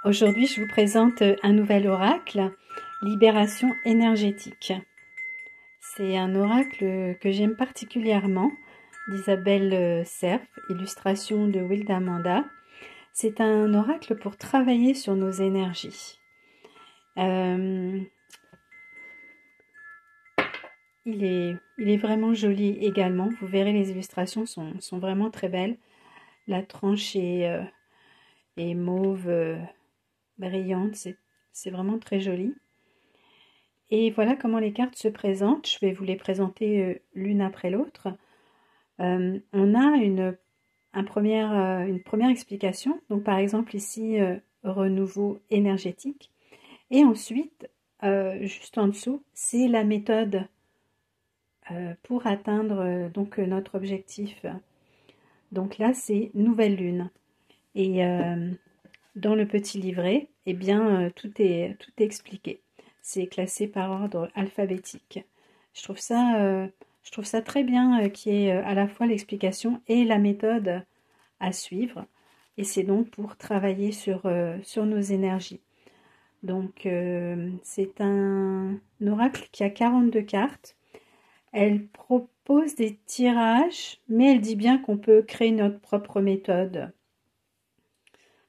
Aujourd'hui, je vous présente un nouvel oracle, Libération énergétique. C'est un oracle que j'aime particulièrement, d'Isabelle Cerf, illustration de Wilda Amanda. C'est un oracle pour travailler sur nos énergies. Il est vraiment joli également. Vous verrez, les illustrations sont vraiment très belles. La tranche est mauve, brillante. C'est vraiment très joli. Et voilà comment les cartes se présentent. Je vais vous les présenter l'une après l'autre. On a une première explication. Donc par exemple ici, renouveau énergétique. Et ensuite, juste en dessous, c'est la méthode pour atteindre donc notre objectif. Donc là, c'est nouvelle lune. Et dans le petit livret, eh bien, tout est expliqué. C'est classé par ordre alphabétique. Je trouve ça très bien qu'il y ait à la fois l'explication et la méthode à suivre. Et c'est donc pour travailler sur nos énergies. Donc, c'est un oracle qui a 42 cartes. Elle propose des tirages, mais elle dit bien qu'on peut créer notre propre méthode.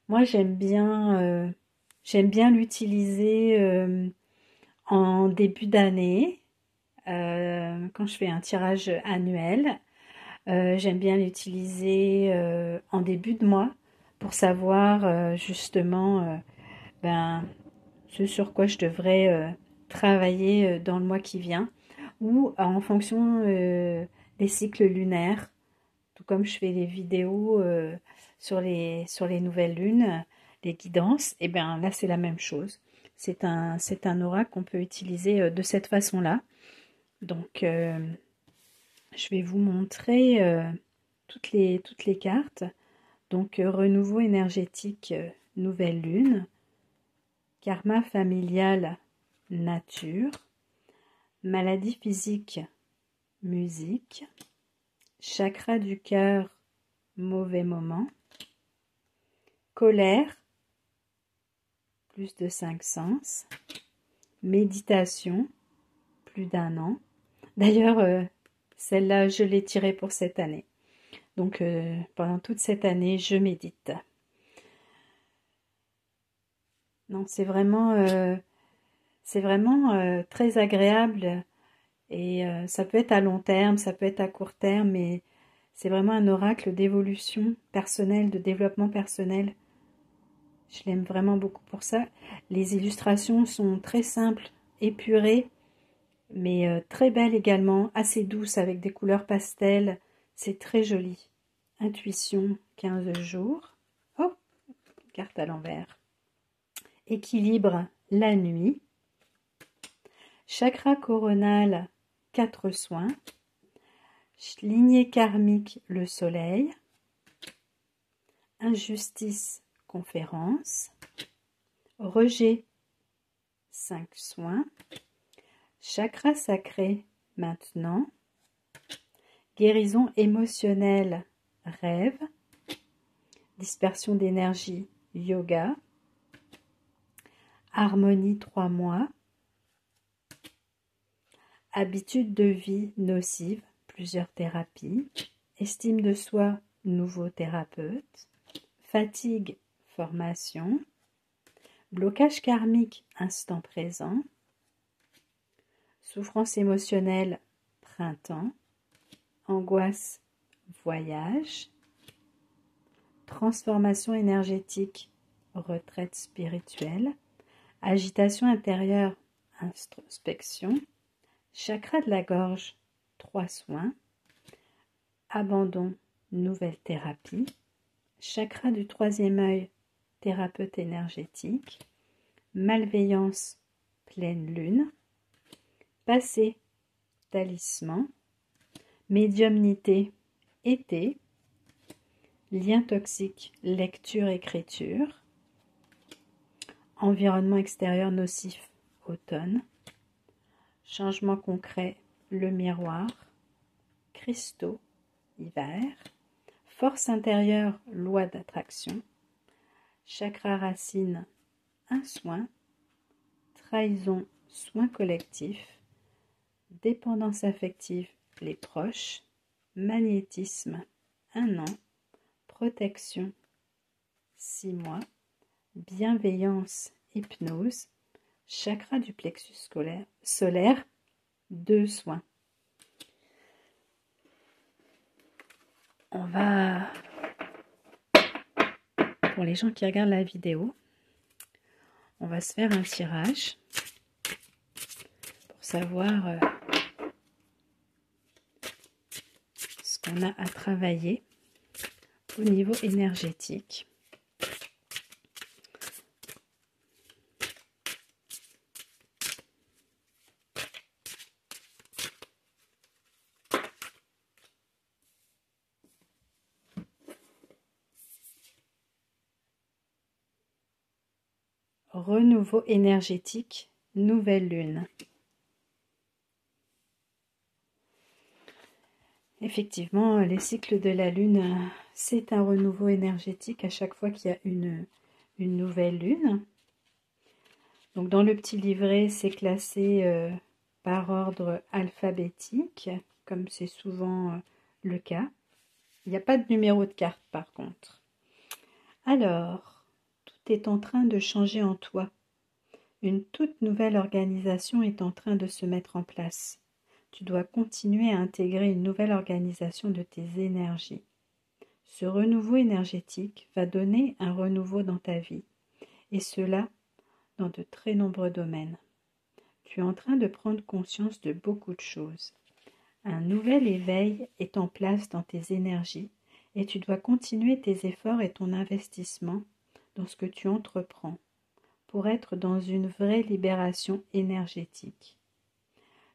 Moi, j'aime bien l'utiliser en début d'année, quand je fais un tirage annuel. J'aime bien l'utiliser en début de mois pour savoir justement ce sur quoi je devrais travailler dans le mois qui vient, ou en fonction des cycles lunaires. Tout comme je fais les vidéos sur les nouvelles lunes, les guidances, et bien là c'est la même chose. C'est un oracle qu'on peut utiliser de cette façon-là. Donc je vais vous montrer toutes les cartes. Donc renouveau énergétique, nouvelle lune, karma familial, nature, maladie physique, musique, chakra du cœur, mauvais moment, colère, plus de 5 sens, méditation, plus d'1 an. D'ailleurs, celle-là, je l'ai tirée pour cette année. Donc, pendant toute cette année, je médite. Non, c'est vraiment très agréable. Et ça peut être à long terme, ça peut être à court terme, mais c'est vraiment un oracle d'évolution personnelle, de développement personnel. Je l'aime vraiment beaucoup pour ça. Les illustrations sont très simples, épurées, mais très belles également, assez douces avec des couleurs pastel. C'est très joli. Intuition, 15 jours. Oh, carte à l'envers. Équilibre, la nuit. Chakra coronal, 4 soins. Lignée karmique, le soleil. Injustice, conférence. Rejet, 5 soins. Chakra sacré, maintenant. Guérison émotionnelle, rêve. Dispersion d'énergie, yoga. Harmonie, 3 mois. Habitude de vie nocive, plusieurs thérapies. Estime de soi, nouveau thérapeute. Fatigue, formation. Blocage karmique, instant présent. Souffrance émotionnelle, printemps. Angoisse, voyage. Transformation énergétique, retraite spirituelle. Agitation intérieure, introspection. Chakra de la gorge, 3 soins. Abandon, nouvelle thérapie. Chakra du 3e œil, thérapeute énergétique. Malveillance, pleine lune. Passé, talisman. Médiumnité, été. Lien toxique, lecture-écriture. Environnement extérieur nocif, automne. Changement concret, le miroir. Cristaux, hiver. Force intérieure, loi d'attraction. Chakra racine, un soin, trahison, soin collectif, dépendance affective, les proches, magnétisme, 1 an, protection, 6 mois, bienveillance, hypnose, chakra du plexus solaire, 2 soins. On va, pour les gens qui regardent la vidéo, on va se faire un tirage pour savoir ce qu'on a à travailler au niveau énergétique. Renouveau énergétique, nouvelle lune. Effectivement, les cycles de la lune, c'est un renouveau énergétique à chaque fois qu'il y a une nouvelle lune. Donc dans le petit livret, c'est classé par ordre alphabétique, comme c'est souvent le cas. Il n'y a pas de numéro de carte par contre. Alors, tout est en train de changer en toi. Une toute nouvelle organisation est en train de se mettre en place. Tu dois continuer à intégrer une nouvelle organisation de tes énergies. Ce renouveau énergétique va donner un renouveau dans ta vie, et cela dans de très nombreux domaines. Tu es en train de prendre conscience de beaucoup de choses. Un nouvel éveil est en place dans tes énergies, et tu dois continuer tes efforts et ton investissement dans ce que tu entreprends pour être dans une vraie libération énergétique.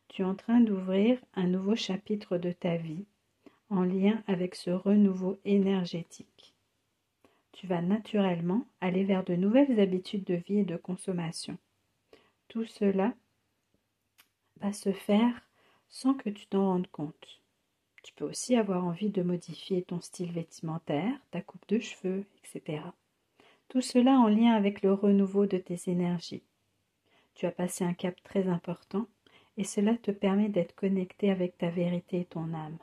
Tu es en train d'ouvrir un nouveau chapitre de ta vie en lien avec ce renouveau énergétique. Tu vas naturellement aller vers de nouvelles habitudes de vie et de consommation. Tout cela va se faire sans que tu t'en rendes compte. Tu peux aussi avoir envie de modifier ton style vestimentaire, ta coupe de cheveux, etc. Tout cela en lien avec le renouveau de tes énergies. Tu as passé un cap très important et cela te permet d'être connecté avec ta vérité et ton âme.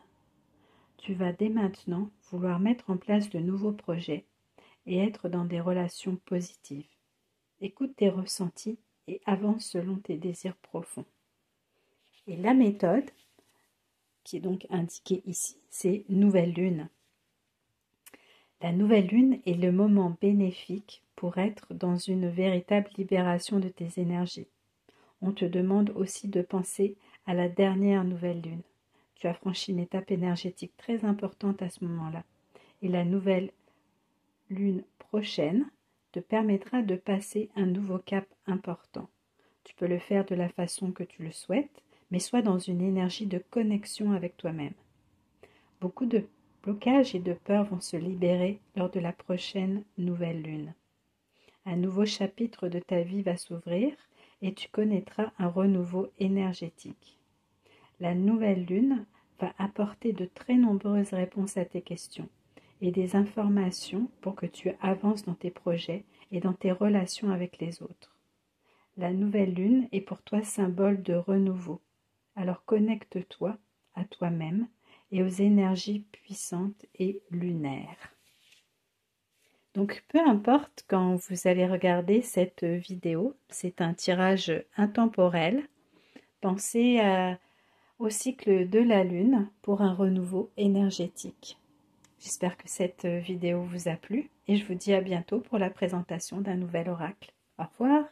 Tu vas dès maintenant vouloir mettre en place de nouveaux projets et être dans des relations positives. Écoute tes ressentis et avance selon tes désirs profonds. Et la méthode, qui est donc indiquée ici, c'est nouvelle lune. La nouvelle lune est le moment bénéfique pour être dans une véritable libération de tes énergies. On te demande aussi de penser à la dernière nouvelle lune. Tu as franchi une étape énergétique très importante à ce moment-là. Et la nouvelle lune prochaine te permettra de passer un nouveau cap important. Tu peux le faire de la façon que tu le souhaites, mais sois dans une énergie de connexion avec toi-même. Beaucoup de blocages et de peurs vont se libérer lors de la prochaine nouvelle lune. Un nouveau chapitre de ta vie va s'ouvrir et tu connaîtras un renouveau énergétique. La nouvelle lune va apporter de très nombreuses réponses à tes questions et des informations pour que tu avances dans tes projets et dans tes relations avec les autres. La nouvelle lune est pour toi symbole de renouveau. Alors connecte-toi à toi-même et aux énergies puissantes et lunaires. Donc peu importe quand vous allez regarder cette vidéo, c'est un tirage intemporel. Pensez au cycle de la lune pour un renouveau énergétique. J'espère que cette vidéo vous a plu et je vous dis à bientôt pour la présentation d'un nouvel oracle. Au revoir.